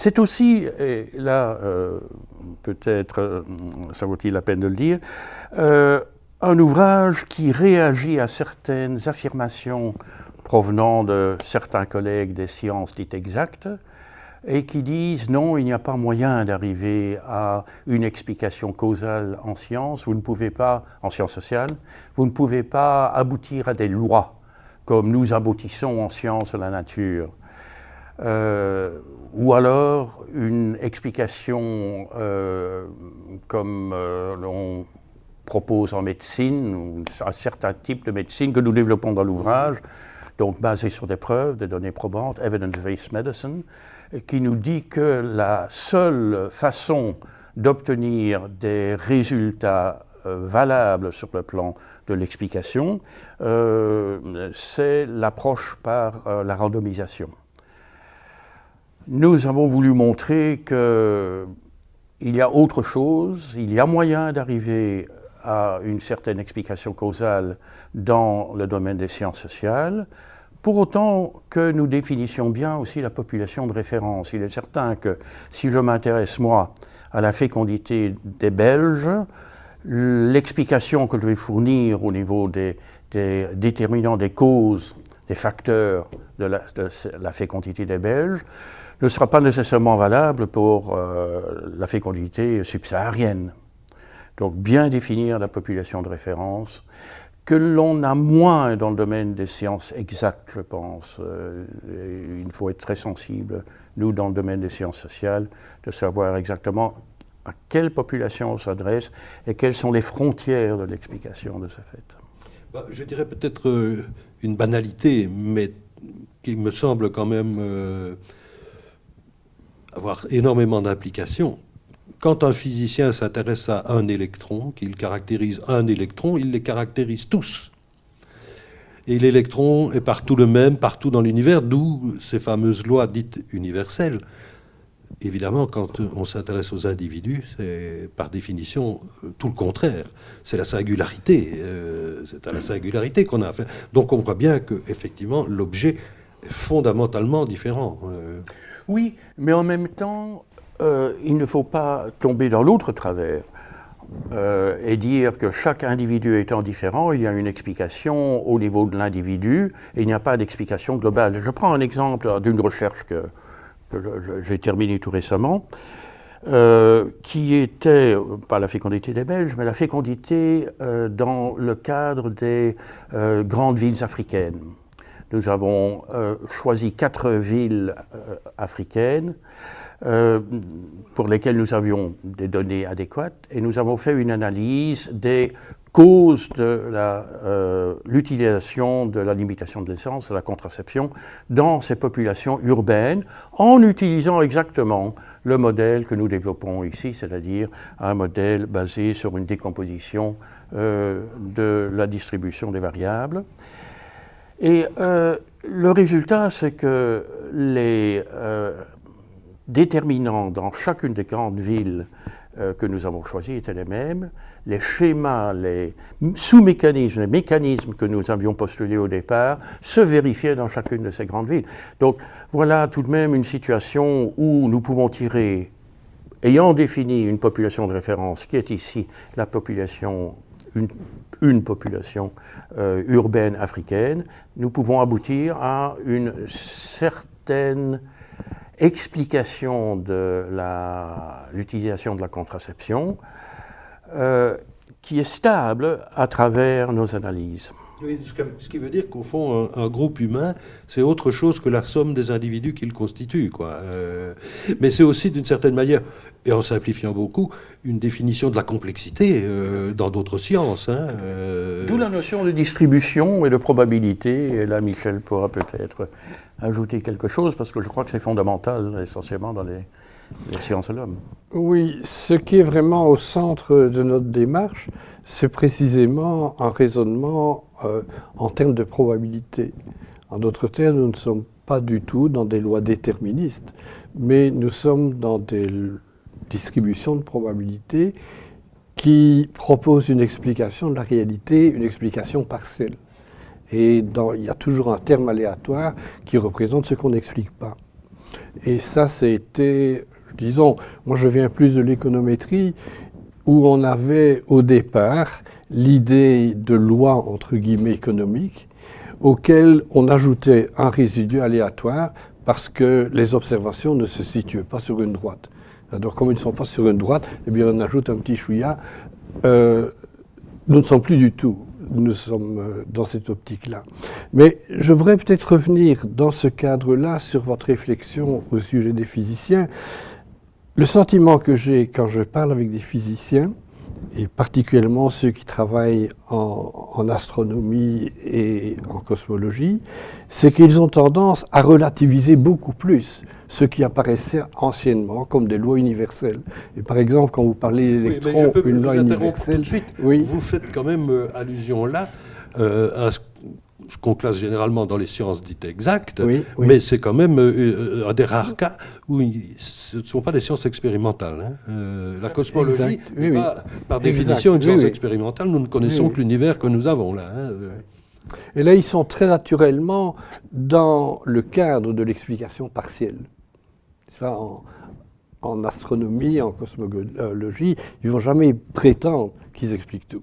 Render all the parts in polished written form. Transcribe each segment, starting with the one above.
C'est aussi, et là, peut-être, ça vaut-il la peine de le dire, un ouvrage qui réagit à certaines affirmations provenant de certains collègues des sciences dites exactes, et qui disent non, il n'y a pas moyen d'arriver à une explication causale en sciences, vous ne pouvez pas, en sciences sociales, vous ne pouvez pas aboutir à des lois comme nous aboutissons en sciences de la nature. Ou alors une explication comme l'on propose en médecine, ou un certain type de médecine que nous développons dans l'ouvrage, donc basé sur des preuves, des données probantes, evidence-based medicine, qui nous dit que la seule façon d'obtenir des résultats valables sur le plan de l'explication, c'est l'approche par la randomisation. Nous avons voulu montrer qu'il y a autre chose, il y a moyen d'arriver à une certaine explication causale dans le domaine des sciences sociales, pour autant que nous définissions bien aussi la population de référence. Il est certain que si je m'intéresse, moi, à la fécondité des Belges, l'explication que je vais fournir au niveau des déterminants, des causes, des facteurs de la fécondité des Belges ne sera pas nécessairement valable pour la fécondité subsaharienne. Donc bien définir la population de référence, que l'on a moins dans le domaine des sciences exactes, je pense. Il faut être très sensible, nous, dans le domaine des sciences sociales, de savoir exactement à quelle population on s'adresse et quelles sont les frontières de l'explication de ce fait. Je dirais peut-être une banalité, mais qui me semble quand même avoir énormément d'implications. Quand un physicien s'intéresse à un électron, qu'il caractérise un électron, il les caractérise tous. Et l'électron est partout le même, partout dans l'univers, d'où ces fameuses lois dites universelles. Évidemment, quand on s'intéresse aux individus, c'est par définition tout le contraire. C'est la singularité. C'est à la singularité qu'on a affaire. Donc on voit bien qu'effectivement, l'objet est fondamentalement différent. Oui, mais en même temps, il ne faut pas tomber dans l'autre travers et dire que chaque individu étant différent, il y a une explication au niveau de l'individu et il n'y a pas d'explication globale. Je prends un exemple d'une recherche que j'ai terminée tout récemment, qui était, pas la fécondité des Belges, mais la fécondité dans le cadre des grandes villes africaines. Nous avons choisi 4 villes africaines pour lesquelles nous avions des données adéquates et nous avons fait une analyse des causes de l'utilisation de la limitation de naissance, de la contraception dans ces populations urbaines en utilisant exactement le modèle que nous développons ici, c'est-à-dire un modèle basé sur une décomposition de la distribution des variables. Et le résultat, c'est que les déterminants dans chacune des grandes villes que nous avons choisies étaient les mêmes. Les schémas, les sous-mécanismes, les mécanismes que nous avions postulés au départ se vérifiaient dans chacune de ces grandes villes. Donc voilà tout de même une situation où nous pouvons tirer, ayant défini une population de référence qui est ici la population, une population urbaine africaine, nous pouvons aboutir à une certaine explication de l'utilisation de la contraception qui est stable à travers nos analyses. Oui, ce qui veut dire qu'au fond, un groupe humain, c'est autre chose que la somme des individus qui le constituent, quoi. Mais c'est aussi, d'une certaine manière, et en simplifiant beaucoup, une définition de la complexité dans d'autres sciences. D'où la notion de distribution et de probabilité. Et là, Michel pourra peut-être ajouter quelque chose, parce que je crois que c'est fondamental, essentiellement, dans les sciences de l'homme. Oui, ce qui est vraiment au centre de notre démarche, c'est précisément un raisonnement en termes de probabilité. En d'autres termes, nous ne sommes pas du tout dans des lois déterministes, mais nous sommes dans des distributions de probabilité qui proposent une explication de la réalité, une explication partielle. Et il y a toujours un terme aléatoire qui représente ce qu'on n'explique pas. Et ça, c'était, disons, moi je viens plus de l'économétrie, où on avait au départ l'idée de loi, entre guillemets, économique, auquel on ajoutait un résidu aléatoire parce que les observations ne se situaient pas sur une droite. Alors, comme ils ne sont pas sur une droite, eh bien, on ajoute un petit chouïa. Nous ne sommes plus du tout, nous sommes dans cette optique-là. Mais je voudrais peut-être revenir dans ce cadre-là sur votre réflexion au sujet des physiciens. Le sentiment que j'ai quand je parle avec des physiciens, et particulièrement ceux qui travaillent en astronomie et en cosmologie, c'est qu'ils ont tendance à relativiser beaucoup plus ce qui apparaissait anciennement comme des lois universelles. Et par exemple, quand vous parlez d'électrons, une loi universelle... Tout de suite. Oui. Vous faites quand même allusion là à ce qu'on classe généralement dans les sciences dites exactes, oui, oui. Mais c'est quand même un des rares cas où ce ne sont pas des sciences expérimentales. La cosmologie n'est pas, par définition, une science expérimentale. Nous ne connaissons que l'univers que nous avons là. Et là, ils sont très naturellement dans le cadre de l'explication partielle. En astronomie, en cosmologie, ils ne vont jamais prétendre qu'ils expliquent tout.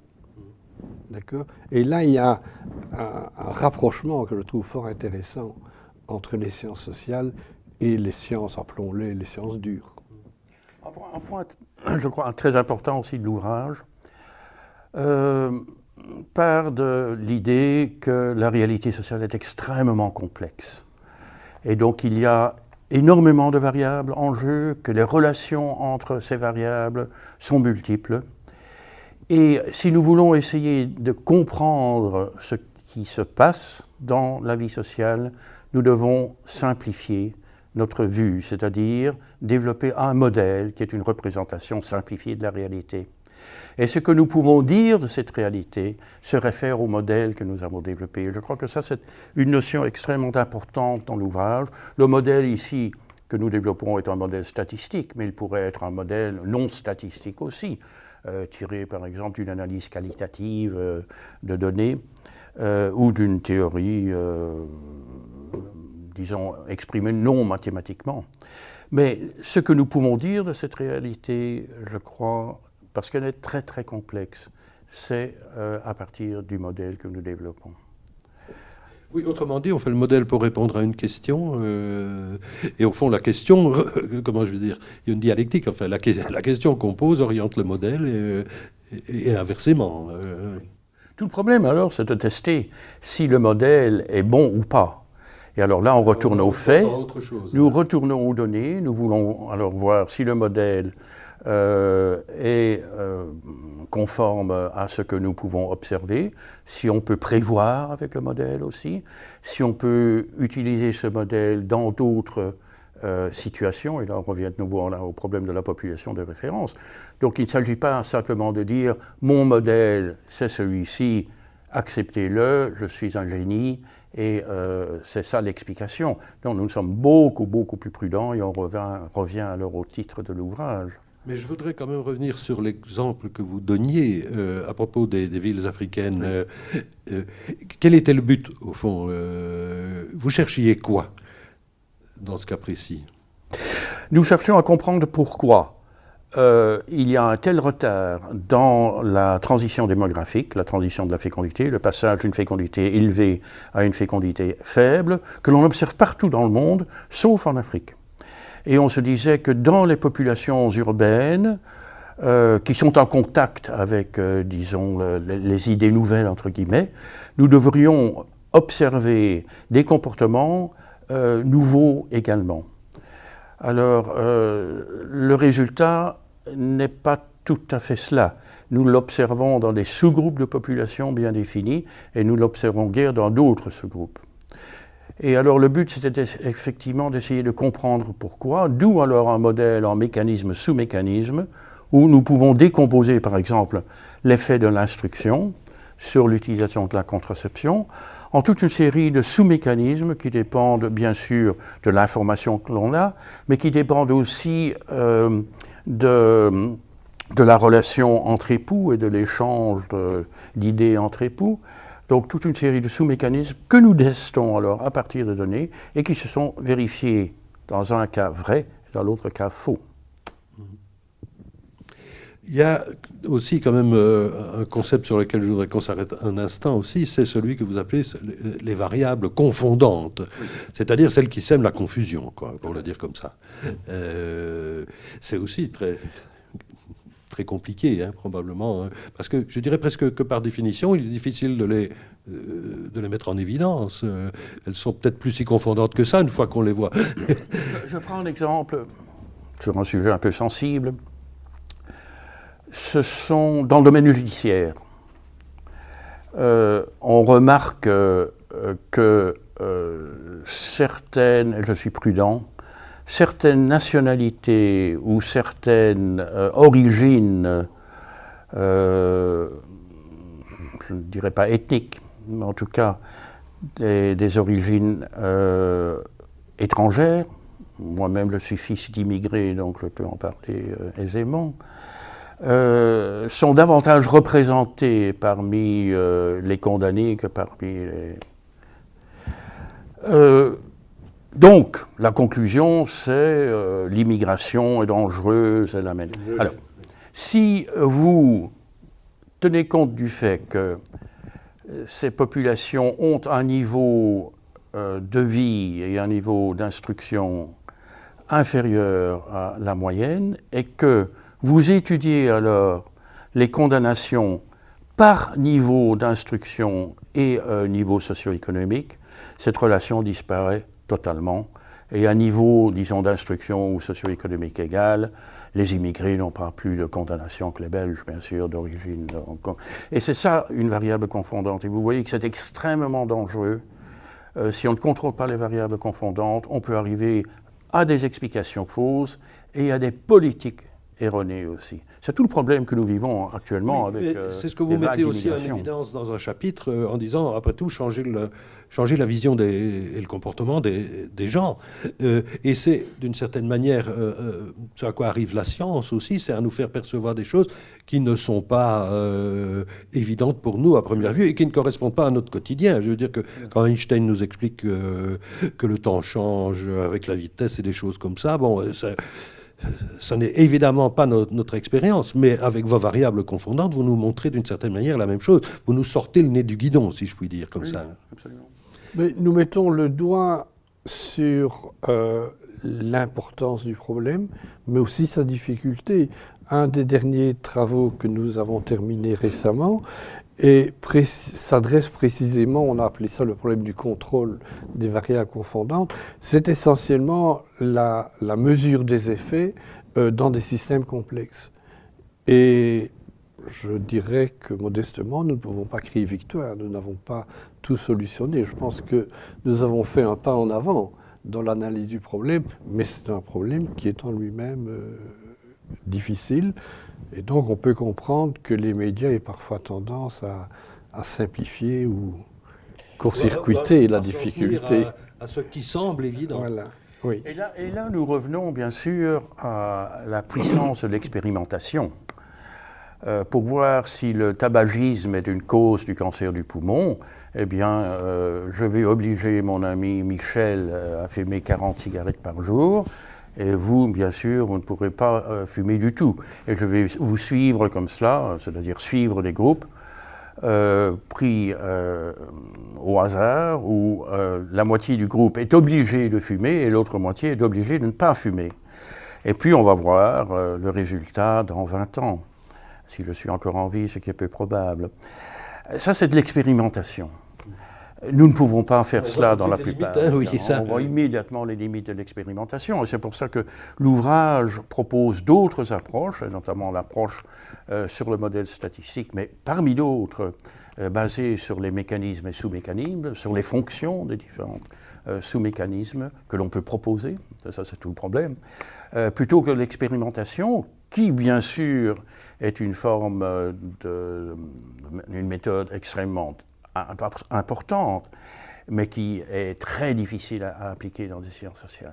D'accord ? Et là, il y a un rapprochement que je trouve fort intéressant entre les sciences sociales et les sciences, appelons-les, les sciences dures. Un point, je crois, très important aussi de l'ouvrage, part de l'idée que la réalité sociale est extrêmement complexe. Et donc, il y a énormément de variables en jeu, que les relations entre ces variables sont multiples. Et si nous voulons essayer de comprendre ce qui se passe dans la vie sociale, nous devons simplifier notre vue, c'est-à-dire développer un modèle qui est une représentation simplifiée de la réalité. Et ce que nous pouvons dire de cette réalité se réfère au modèle que nous avons développé. Je crois que ça, c'est une notion extrêmement importante dans l'ouvrage. Le modèle ici que nous développons est un modèle statistique, mais il pourrait être un modèle non statistique aussi. Tiré par exemple d'une analyse qualitative de données ou d'une théorie, disons, exprimée non mathématiquement. Mais ce que nous pouvons dire de cette réalité, je crois, parce qu'elle est très très complexe, c'est à partir du modèle que nous développons. Oui, autrement dit, on fait le modèle pour répondre à une question, et au fond, la question, comment je veux dire, il y a une dialectique, enfin, la question qu'on pose oriente le modèle, et inversement. Tout le problème, alors, c'est de tester si le modèle est bon ou pas. Et alors là, on retourne aux faits, nous retournons aux données, nous voulons alors voir si le modèle est conforme à ce que nous pouvons observer, si on peut prévoir avec le modèle aussi, si on peut utiliser ce modèle dans d'autres situations, et là on revient de nouveau au problème de la population de référence. Donc il ne s'agit pas simplement de dire « mon modèle c'est celui-ci, acceptez-le, je suis un génie », et c'est ça l'explication. Donc nous sommes beaucoup plus prudents et on revient alors au titre de l'ouvrage. Mais je voudrais quand même revenir sur l'exemple que vous donniez à propos des villes africaines. Quel était le but, au fond vous cherchiez quoi dans ce cas précis? Nous cherchions à comprendre pourquoi il y a un tel retard dans la transition démographique, la transition de la fécondité, le passage d'une fécondité élevée à une fécondité faible, que l'on observe partout dans le monde, sauf en Afrique. Et on se disait que dans les populations urbaines, qui sont en contact avec, disons, les idées nouvelles, entre guillemets, nous devrions observer des comportements nouveaux également. Alors, le résultat n'est pas tout à fait cela. Nous l'observons dans des sous-groupes de population bien définis et nous l'observons guère dans d'autres sous-groupes. Et alors le but, c'était effectivement d'essayer de comprendre pourquoi, d'où alors un modèle en mécanisme sous mécanisme, où nous pouvons décomposer par exemple l'effet de l'instruction sur l'utilisation de la contraception, en toute une série de sous-mécanismes qui dépendent bien sûr de l'information que l'on a, mais qui dépendent aussi de la relation entre époux et de l'échange d'idées entre époux. Donc toute une série de sous-mécanismes que nous testons alors à partir de données et qui se sont vérifiés dans un cas vrai, dans l'autre cas faux. Il y a aussi quand même un concept sur lequel je voudrais qu'on s'arrête un instant aussi, c'est celui que vous appelez les variables confondantes, c'est-à-dire celles qui sèment la confusion, quoi, pour le dire comme ça. C'est aussi très compliqué, hein, probablement, hein, parce que je dirais presque que par définition, il est difficile de les mettre en évidence. Elles sont peut-être plus si confondantes que ça, une fois qu'on les voit. Je prends un exemple sur un sujet un peu sensible. Ce sont dans le domaine judiciaire. On remarque que certaines, et je suis prudent, certaines nationalités ou certaines origines, je ne dirais pas ethniques, mais en tout cas des origines étrangères. Moi-même, je suis fils d'immigrés, donc je peux en parler aisément. Sont davantage représentés parmi les condamnés que parmi les... donc, la conclusion, c'est l'immigration est dangereuse, elle amène. Alors, si vous tenez compte du fait que ces populations ont un niveau de vie et un niveau d'instruction inférieur à la moyenne, et que vous étudiez alors les condamnations par niveau d'instruction et niveau socio-économique, cette relation disparaît totalement. Et à niveau, disons, d'instruction ou socio-économique égal, les immigrés n'ont pas plus de condamnation que les Belges, bien sûr, d'origine. Et c'est ça, une variable confondante. Et vous voyez que c'est extrêmement dangereux. Si on ne contrôle pas les variables confondantes, on peut arriver à des explications fausses et à des politiques erronées aussi. C'est tout le problème que nous vivons actuellement avec c'est ce que vous mettez aussi en évidence dans un chapitre en disant, après tout, changer la vision et le comportement des gens. Et c'est d'une certaine manière ce à quoi arrive la science aussi, c'est à nous faire percevoir des choses qui ne sont pas évidentes pour nous à première vue et qui ne correspondent pas à notre quotidien. Je veux dire que quand Einstein nous explique que le temps change avec la vitesse et des choses comme ça, bon, ça n'est évidemment pas notre expérience, mais avec vos variables confondantes, vous nous montrez d'une certaine manière la même chose. Vous nous sortez le nez du guidon, si je puis dire, comme ça. Absolument. Mais nous mettons le doigt sur l'importance du problème, mais aussi sa difficulté. Un des derniers travaux que nous avons terminés récemment s'adresse précisément, on a appelé ça le problème du contrôle des variables confondantes, c'est essentiellement la mesure des effets dans des systèmes complexes. Et je dirais que modestement, nous ne pouvons pas crier victoire, nous n'avons pas tout solutionné. Je pense que nous avons fait un pas en avant dans l'analyse du problème, mais c'est un problème qui est en lui-même difficile. Et donc on peut comprendre que les médias aient parfois tendance à simplifier ou court-circuiter la difficulté. À ce qui semble évident. Voilà. Oui. Et là, nous revenons bien sûr à la puissance de l'expérimentation. Pour voir si le tabagisme est une cause du cancer du poumon, eh bien, je vais obliger mon ami Michel à fumer 40 cigarettes par jour. Et vous, bien sûr, vous ne pourrez pas fumer du tout. Et je vais vous suivre comme cela, c'est-à-dire suivre des groupes pris au hasard, où la moitié du groupe est obligée de fumer et l'autre moitié est obligée de ne pas fumer. Et puis on va voir le résultat dans 20 ans, si je suis encore en vie, ce qui est peu probable. Ça, c'est de l'expérimentation. Nous ne pouvons pas faire cela dans la plupart. On voit immédiatement les limites de l'expérimentation. Et c'est pour ça que l'ouvrage propose d'autres approches, notamment l'approche sur le modèle statistique, mais parmi d'autres, basée sur les mécanismes et sous-mécanismes, sur les fonctions des différents sous-mécanismes que l'on peut proposer. Ça, c'est tout le problème. Plutôt que l'expérimentation, qui, bien sûr, est une forme une méthode extrêmement importante, mais qui est très difficile à appliquer dans des sciences sociales.